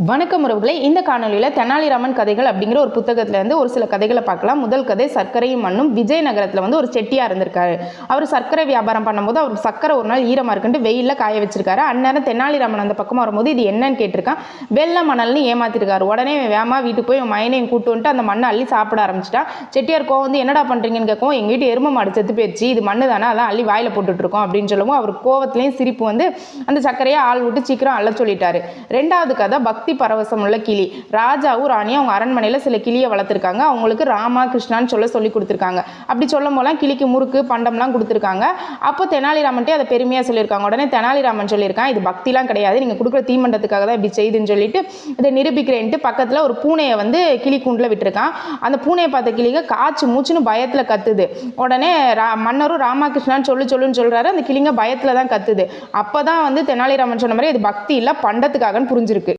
வணக்கம் உறவுகளே, இந்த காணொலியில் தெனாலிராமன் கதைகள் அப்படிங்கிற ஒரு புத்தகத்திலேருந்து ஒரு சில கதைகளை பார்க்கலாம். முதல் கதை சர்க்கரையும் மண்ணும். விஜயநகரத்தில் ஒரு செட்டியாக இருந்திருக்காரு. அவர் சர்க்கரை வியாபாரம் பண்ணும்போது அவர் சர்க்கரை ஒரு நாள் ஈரமாக இருக்குன்ட்டு வெயிலில் காய வச்சிருக்காரு. அந்நேரம் தெனாலிராமன் அந்த பக்கமாக வரும்போது இது என்னன்னு கேட்டிருக்கான். வெள்ளை மணல்னு ஏமாத்திருக்காரு. உடனே வேமா வீட்டுக்கு போய் மயனையும் கூட்டு வந்துட்டு அந்த மண்ணை அள்ளி சாப்பிட ஆரம்பிச்சிட்டா. செட்டியார் கோவம் வந்து என்னடா பண்ணுறீங்கன்னு கேட்கும். எங்கள் வீட்டு எருமை மாடு செத்து போயிடுச்சு, இது மண்ணு தானே, அதான் அள்ளி வாயில் போட்டுட்ருக்கோம் அப்படின்னு சொல்லவும் அவர் கோவத்துலேயும் சிரிப்பு வந்து அந்த சர்க்கரையை ஆள் விட்டு சீக்கிரம் அள்ள சொல்லிட்டாரு. ரெண்டாவது கதை பக்தி பரவசம் உள்ள கிளி. ராஜாவும் ராணியும் அவங்க அரண்மனையில் சில கிளியை வளர்த்துருக்காங்க. அவங்களுக்கு ராமா கிருஷ்ணான்னு சொல்லி கொடுத்துருக்காங்க. அப்படி சொல்லும் போலாம் கிளிக்கு முறுக்கு பண்டம்லாம் கொடுத்துருக்காங்க. அப்போ தெனாலிராமன்ட்டே அதை பெருமையாக சொல்லியிருக்காங்க. உடனே தெனாலிராமன் சொல்லியிருக்கான், இது பக்திலாம் கிடையாது, நீங்கள் கொடுக்குற தீமண்டத்துக்காக தான் இப்படி செய்துன்னு சொல்லிட்டு இதை நிரூபிக்கிறேன்ட்டு பக்கத்தில் ஒரு பூனையை வந்து கிளி கூண்டில் விட்டுருக்கான். அந்த பூனையை பார்த்த கிளிங்க காய்ச்சி மூச்சுன்னு பயத்தில் கத்துது. உடனே மன்னரும் ராமகிருஷ்ணான்னு சொல்லுன்னு சொல்கிறாரு. அந்த கிளிங்க பயத்தில் தான் கத்துது. அப்போ தான் வந்து தெனாலிராமன் சொன்ன மாதிரி இது பக்தி இல்லை பண்டத்துக்காகன்னு புரிஞ்சிருக்கு.